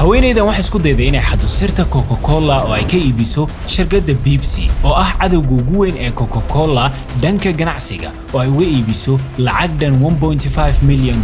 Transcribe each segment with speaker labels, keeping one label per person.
Speaker 1: haweeneydan waxay isku dayday inay xaddo sirta Coca-Cola oo ay ka iibiso shirkadda Pepsi oo ah cadowga ugu weyn ee Coca-Cola dhanka ganacsiga oo ay uga iibiso lacag dhan $1.5 milyan.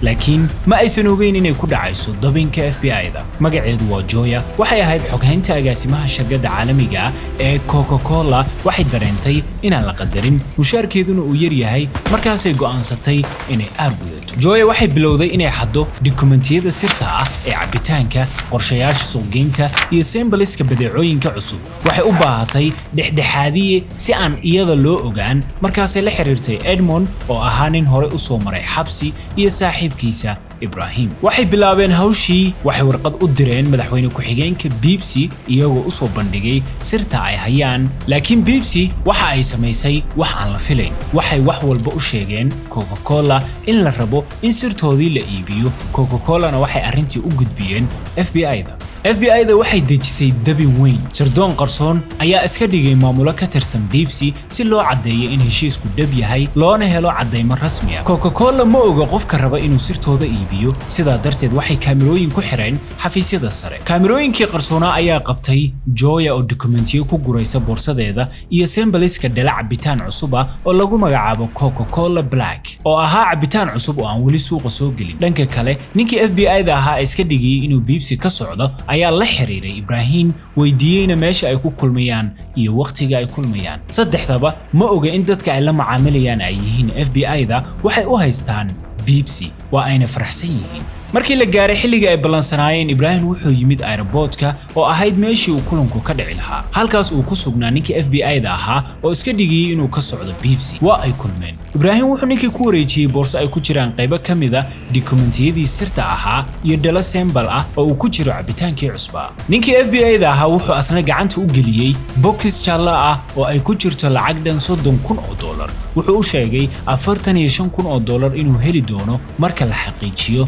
Speaker 1: laakiin ma aysan ogeyn inay ku dhacayso dabinka FBI-da. magaceedu waa Joya, waxay ahayd xoghaynta agaasimaha shirkadda caalamiga ah ee Coca-Cola. waxay dareentay inaan la qadarin, mushaarkeeduna uu yar yahay, markaasay go'aansatay inay aargudato. Joya waxay bilowday inay xaddo dokumentiyada sirta ah ee cabitaanka, qorshayaasha suuqgeynta iyo sembaliska badeecooyinka cusub. waxay u baahatay dhexdhexaadiye si aan iyada loo ogaan. markaasay la xiriirtay Edmond oo ahaa nin hore u soo maray xabsi iyo saaxiibkiisa Ibrahim. waxay bilaabeen hawshii. waxay warqad u direen madaxweyne ku-xigeenka Pepsi iyagoo u soo bandhigay sirta ay hayaan. laakiin Pepsi waxa ay samaysay wax aan la filayn. waxay wax walba u sheegeen Coca-Cola in la rabo in sirtoodii la iibiyo. Coca-Colana waxay arrintii u gudbiyeen FBI-da. FBI-da waxay dejisay dabin weyn. sirdoon qarsoon ayaa iska dhigay maamulo ka tirsan Pepsi si loo caddeeyo in heshiisku dhab yahay loona helo caddeymo rasmi ah. Coca-Cola ma oga qofka raba inuu sirtooda iibiyo, sidaa darteed waxay kaamirooyin ku xireen xafiisyada sare. kaamirooyinkii qarsoonaa ayaa qabtay Joya oo dokumentiyo ku guraysa boorsadeeda iyo sembaliska dhalac cabitaan cusub ah oo lagu magacaabo Coca-Cola Black oo ahaa cabitaan cusub oo aan weli suuqa soo gelin. dhanka kale, ninkii FBI-da ahaa ee iska dhigayay inuu Pepsi ka socdo ayaa la xiriiray Ibrahim, weydiiyeyna meesha ay ku kulmayaan iyo waqtiga ay kulmayaan. saddexdaba ma oga in dadka ay la macaamilayaan ay yihiin FBI-da. waxay u haystaan Pepsi, waa ayna faraxsan yihiin. markii la gaaray xilliga ay ballansanaayeen, Ibrahim wuxuu yimid aeroboortka oo ahayd meeshii uu kulanku ka dhici lahaa. halkaas uu ku sugnaa ninkii FBI-da ahaa oo iska dhigayay inuu ka socdo Pepsi. waa ay kulmeen. Ibrahim wuxuu ninkii ku wareejiyey boorso ay ku jiraan qaybo ka mid ah dokumentiyadii sirta ahaa iyo dhalo sembal ah oo uu ku jiro cabitaankii cusbaa. ninkii FBI-da ahaa wuxuu asna gacanta u geliyey box jaallo ah oo ay ku jirto lacag dhan $30,000. wuxuu u sheegay $45,000 inuu heli doono marka la xaqiijiyo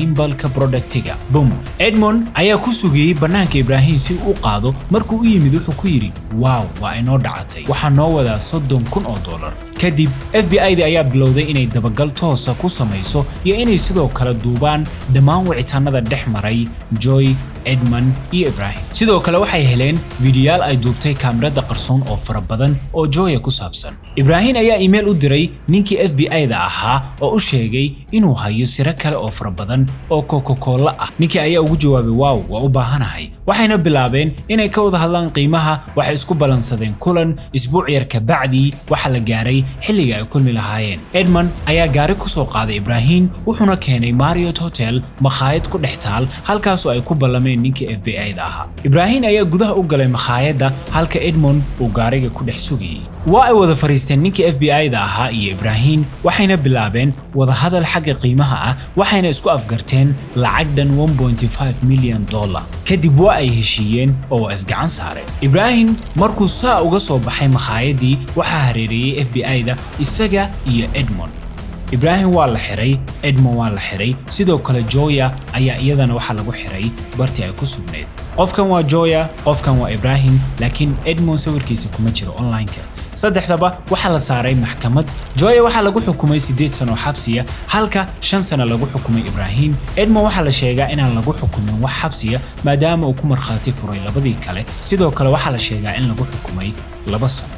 Speaker 1: balka productiga. boom, Edmond ayaa ku sugayay banaanka Ibrahim si uu qaado. markuu u yimid wuxuu ku yiri, "Wow, waa inoo dhacatay. waxaa noo wadaa $30,000." kadib FBI-da ayaa bilowday inay dabagal toosa ku samayso iyo inay sidoo kale duubaan dhammaan wicitaanada dhex maray Joy, Edmond iyo Ibrahim. sidoo kale waxay heleen fiidiyoyaal ay duubtay kaamirada qarsoon oo fara badan oo Joya ku saabsan. Ibrahim ayaa email u diray ninkii FBI-da ahaa oo u sheegay inuu hayo siro kale oo fara badan oo Coca-Cola ah. ninkii ayaa ugu jawaabay, "Wow, waa u baahanahay." waxayna bilaabeen inay ka wada hadlaan qiimaha. waxay isku balansadeen kulan. isbuuc yar ka bacdi waxa la gaaray xilliga ay kulmi lahaayeen. Edmond ayaa gaari ku soo qaaday Ibrahim wuxuuna keenay Marriott Hotel, makhaayad ku dhex taal, halkaas oo ay ku ballameen ninkii FBI-da ahaa. Ibrahim ayaa gudaha u galay makhaayadda halka Edmond uu gaariga ku dhex sugayay. waa ay wada fariisteen ninkii FBI-da ahaa iyo Ibrahim, waxayna bilaabeen wada hadal xagga qiimaha ah. waxayna isku afgarteen lacag dhan $1.5 milyan. kadib waa ay heshiiyeen oo isgacan saareen. Ibrahim markuu saa uga soo baxay makhaayadii, waxaa hareereeyay FBI-da isaga iyo Edmond. Ibrahim waa la xiray, Edmond waa la xiray, sidoo kale Joya ayaa iyadana waxa lagu xiray bartii ay ku sugneed. qofkan waa Joya, qofkan waa Ibrahim, laakiin Edmond sawirkiisa kuma jiro online-ka. saddexdaba waxa la saaray maxkamad. Joya waxa lagu xukumay 8 sano xabsiya, halka 5 sano lagu xukumay Ibrahim. Edmond waxa la sheegaa inaan lagu xukumin wax xabsiya maadaama uu ku markhaati furay labadii kale. sidoo kale waxa la sheegaa in lagu xukumay 2 sano.